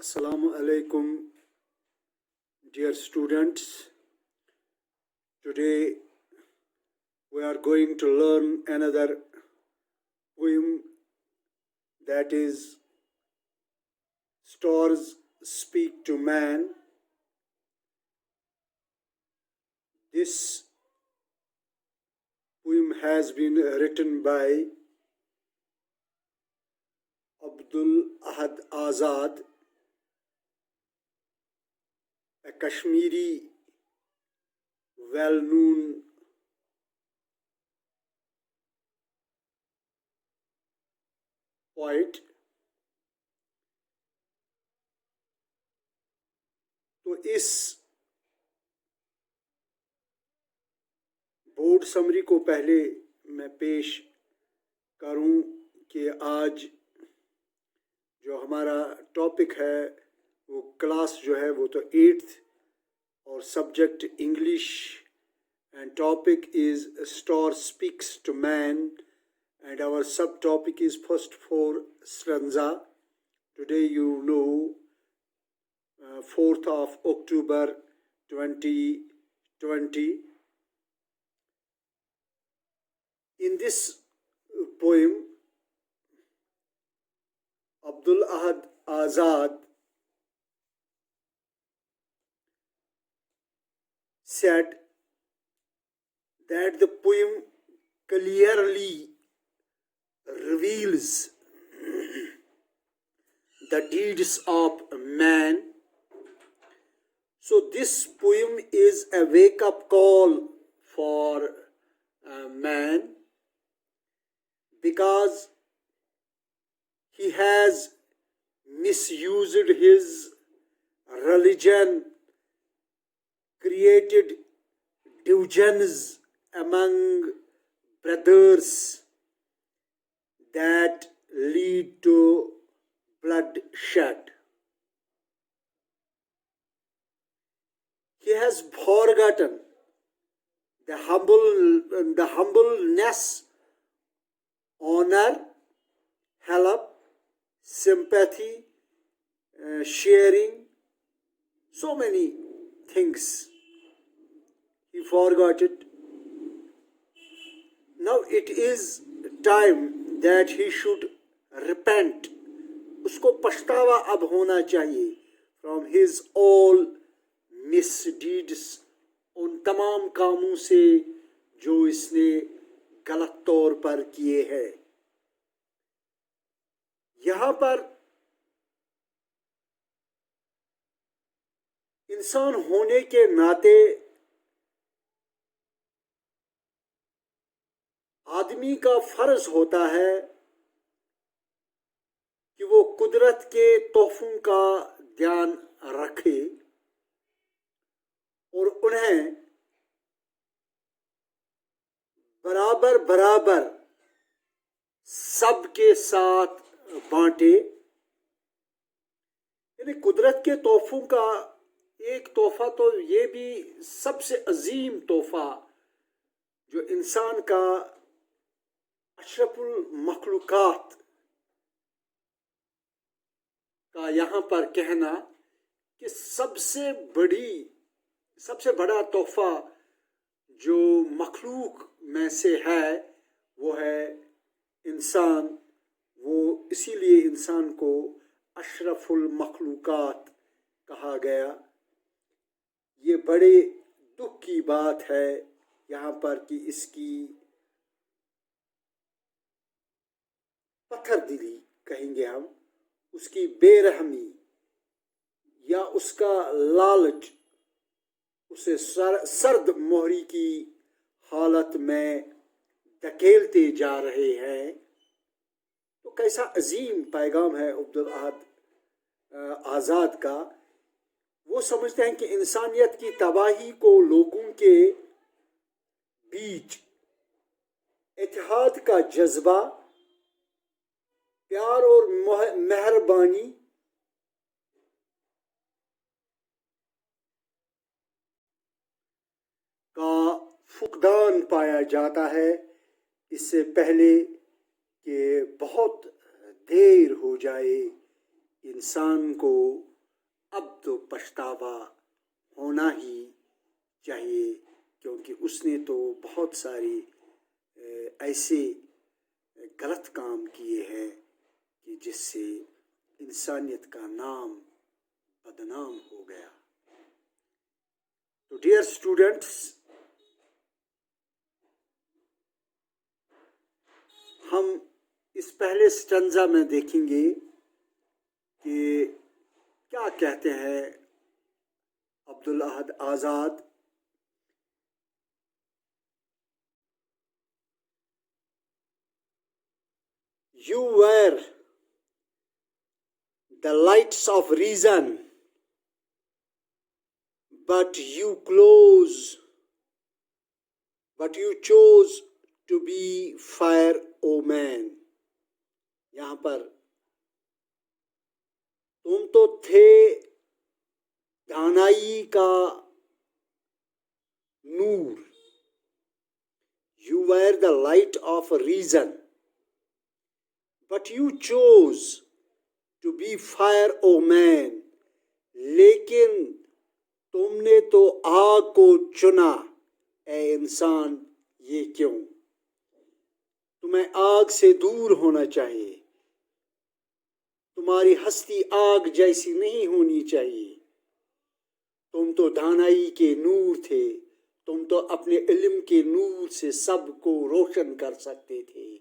Assalamu alaikum, dear students. Today we are going to learn another poem, that is Stars Speak to Man. This poem has been written by Abdul Ahad Azad, a Kashmiri well-known poet. تو اس board summary کو پہلے میں پیش کروں کہ آج جو ہمارا ٹاپک ہے وہ کلاس جو ہے وہ تو 8th اور subject English and topic is star speaks to man and our sub topic is first four سرنزا. Today you know 4th of October 2020. In this poem, Abdul Ahad Azad said that the poem clearly reveals the deeds of man. So this poem is a wake-up call for man, because he has misused his religion, created divisions among brothers that lead to bloodshed. He has forgotten the humbleness, honor, help, sympathy, sharing, so many things. He forgot it. Now it is time that he should repent. اس کو پچھتاوا اب ہونا چاہیے from his all misdeeds, ان تمام کاموں سے جو اس نے غلط طور پر کیے ہیں. یہاں پر انسان ہونے کے ناطے آدمی کا فرض ہوتا ہے کہ وہ قدرت کے تحفوں کا دھیان رکھے اور انہیں برابر سب کے ساتھ بانٹے. یعنی قدرت کے تحفوں کا ایک تحفہ تو یہ بھی سب سے عظیم تحفہ جو انسان کا اشرف المخلوقات کا یہاں پر کہنا کہ سب سے بڑا تحفہ جو مخلوق میں سے ہے وہ ہے انسان. وہ اسی لیے انسان کو اشرف المخلوقات کہا گیا. یہ بڑے دکھ کی بات ہے یہاں پر کہ اس کی پتھر دلی کہیں گے ہم، اس کی بے رحمی یا اس کا لالچ اسے سرد مہری کی حالت میں دھکیلتے جا رہے ہیں. تو کیسا عظیم پیغام ہے عبدالاحد آزاد کا. وہ سمجھتے ہیں کہ انسانیت کی تباہی کو لوگوں کے بیچ اتحاد کا جذبہ، پیار اور مہربانی کا فقدان پایا جاتا ہے، اس سے پہلے کہ بہت دیر ہو جائے انسان کو اب تو پچھتاوا ہونا ہی چاہیے، کیونکہ اس نے تو بہت ساری ایسے غلط کام کیے ہیں کہ جس سے انسانیت کا نام بدنام ہو گیا. تو ڈیئر اسٹوڈنٹس، ہم اس پہلے سٹنزا میں دیکھیں گے کہ کیا کہتے ہیں عبدالاحد آزاد. You were the lights of reason, but you chose to be fire, O man. یہاں پر تم تو تھے دانائی کا نور. You were the light of reason, but you chose to be fire, O man. لیکن تم نے تو آگ کو چنا اے انسان. یہ کیوں؟ تمہیں آگ سے دور ہونا چاہیے. تمہاری ہستی آگ جیسی نہیں ہونی چاہیے. تم تو دانائی کے نور تھے. تم تو اپنے علم کے نور سے سب کو روشن کر سکتے تھے.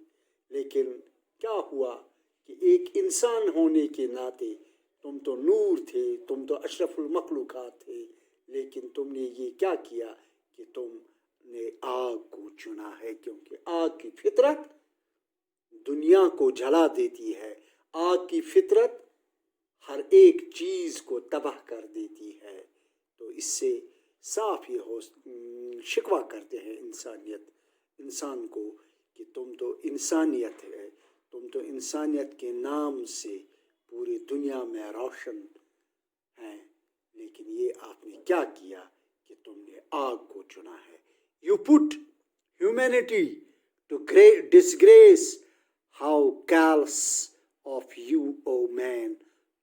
لیکن کیا ہوا کہ ایک انسان ہونے کے ناطے تم تو نور تھے، تم تو اشرف المخلوقات تھے، لیکن تم نے یہ کیا کیا کہ تم نے آگ کو چنا ہے. کیونکہ آگ کی فطرت دنیا کو جلا دیتی ہے. آگ کی فطرت ہر ایک چیز کو تباہ کر دیتی ہے. تو اس سے صاف یہ شکوہ کرتے ہیں انسان کو کہ تم تو انسانیت ہے، تم تو انسانیت کے نام سے پوری دنیا میں روشن ہیں، لیکن یہ آپ نے کیا کیا کہ تم نے آگ کو چنا ہے. You put humanity to great disgrace. How callous of you, O man.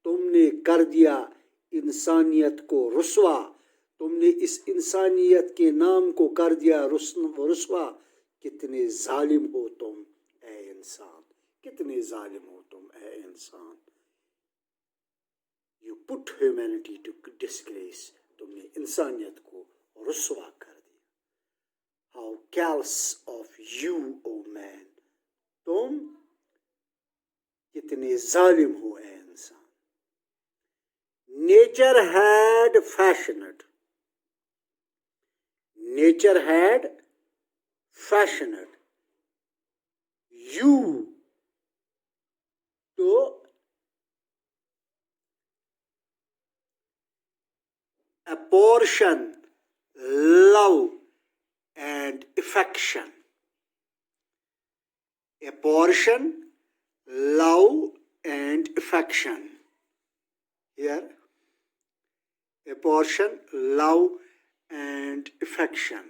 تم نے کر دیا انسانیت کو رسوا. تم نے اس انسانیت کے نام کو کر دیا رسوا. کتنے ظالم ہو تم اے انسان، کتنے ظالم ہو تم اے انسان. You put humanity to disgrace. تم نے انسانیت کو رسوا کر دیا. How callous of you, O man. تم کتنے ظالم ہو اے انسان. Nature had fashioned you to apportion love and affection. Apportion love and affection. Here, apportion love and affection.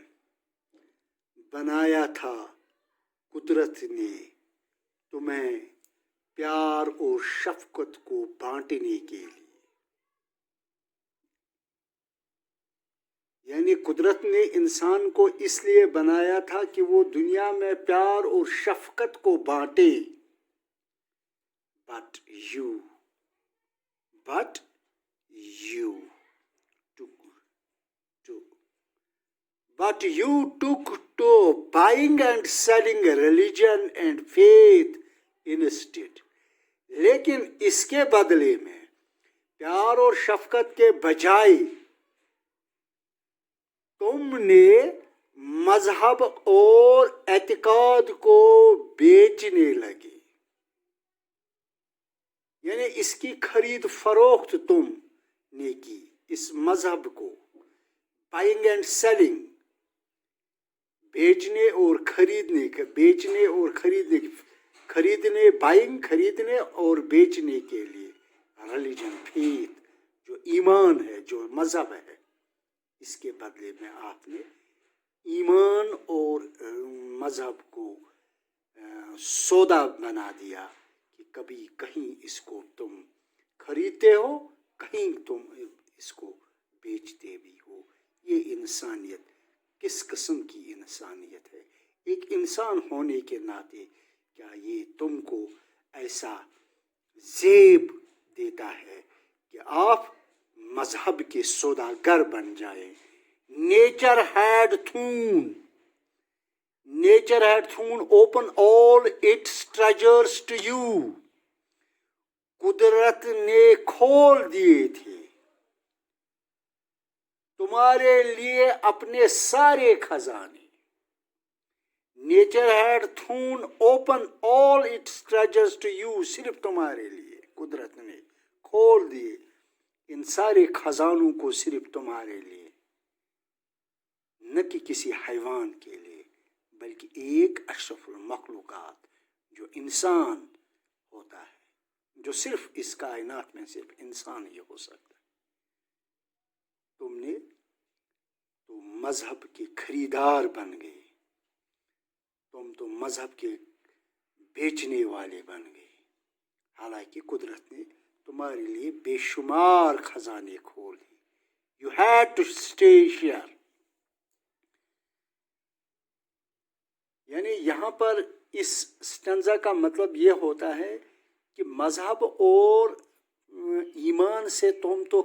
بنایا تھا قدرت نے تمہیں پیار اور شفقت کو بانٹنے کے لیے. یعنی قدرت نے انسان کو اس لیے بنایا تھا کہ وہ دنیا میں پیار اور شفقت کو بانٹے. But you took to buying and selling religion and faith instead. لیکن اس کے بدلے میں پیار اور شفقت کے بجائے تم نے مذہب اور اعتقاد کو بیچنے لگے. یعنی اس کی خرید فروخت تم نے کی، اس مذہب کو. بائنگ اینڈ سیلنگ، بیچنے اور خریدنے بائنگ خریدنے اور بیچنے کے لیے. ریلیجن، فیتھ، جو ایمان ہے، جو مذہب ہے، اس کے بدلے میں آپ نے ایمان اور مذہب کو سودا بنا دیا کہ کبھی کہیں اس کو تم خریدتے ہو کہیں تم اس کو بیچتے بھی ہو. یہ انسانیت کس قسم کی انسانیت ہے؟ ایک انسان ہونے کے ناطے کیا یہ تم کو ایسا زیب دیتا ہے کہ آپ مذہب کے سوداگر بن جائیں؟ Nature had thrown open all its treasures to you. قدرت نے کھول دیے تھے تمہارے لیے اپنے سارے خزانے. Nature had thrown open all its treasures to you. صرف تمہارے لیے قدرت نے کھول دیے ان سارے خزانوں کو، صرف تمہارے لیے، نہ کہ کسی حیوان کے لیے، بلکہ ایک اشرف المخلوقات جو انسان ہوتا ہے، جو صرف اس کائنات میں صرف انسان ہی ہو سکتا ہے. تم نے تو مذہب کے خریدار بن گئے، تم تو مذہب کے بیچنے والے بن گئے، حالانکہ قدرت نے تمہارے لیے بے شمار خزانے کھول دیے. You had to stay here. یعنی یہاں پر اس سٹنزا کا مطلب یہ ہوتا ہے کہ مذہب اور ایمان سے تم تو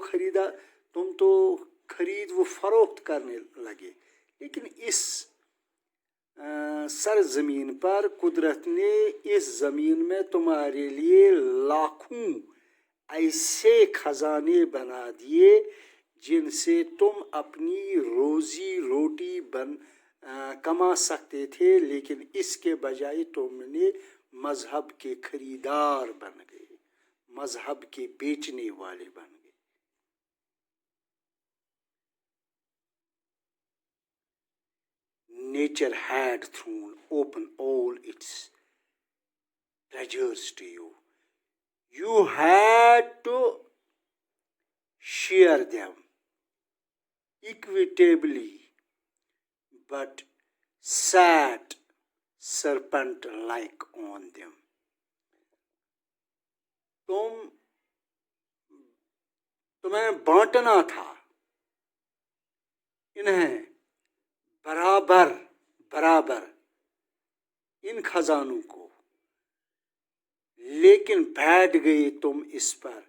خرید و فروخت کرنے لگے، لیکن اس سرزمین پر قدرت نے اس زمین میں تمہارے لیے لاکھوں ایسے خزانے بنا دیے جن سے تم اپنی روزی روٹی کما سکتے تھے، لیکن اس کے بجائے تم نے مذہب کے خریدار بن گئے، مذہب کے بیچنے والے بن گئے. Nature had thrown open all its treasures to you. You had to share them equitably, but sat serpent-like on them. تمہیں بانٹنا تھا انہیں برابر ان خزانوں کو، لیکن بیٹھ گئے تم اس پر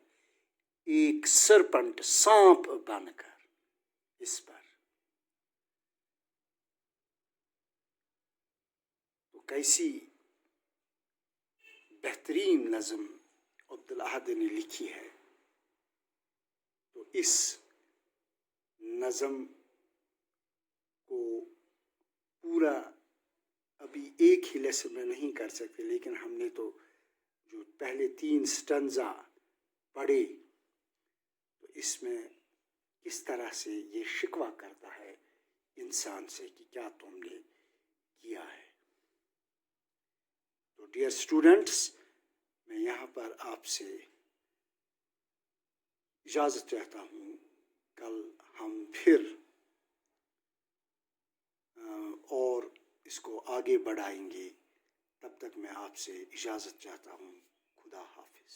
ایک سرپنٹ، سانپ بن کر اس پر. تو کیسی بہترین نظم عبدالاحد نے لکھی ہے. تو اس نظم کو پورا ابھی ایک ہی لیسن میں نہیں کر سکتے، لیکن ہم نے تو جو پہلے 3 سٹنزا پڑھے، تو اس میں کس طرح سے یہ شکوہ کرتا ہے انسان سے کہ کیا تم نے کیا ہے. تو ڈیئر اسٹوڈنٹس، میں یہاں پر آپ سے اجازت چاہتا ہوں. کل ہم پھر اور اس کو آگے بڑھائیں گے. تب تک میں آپ سے اجازت چاہتا ہوں. خدا حافظ.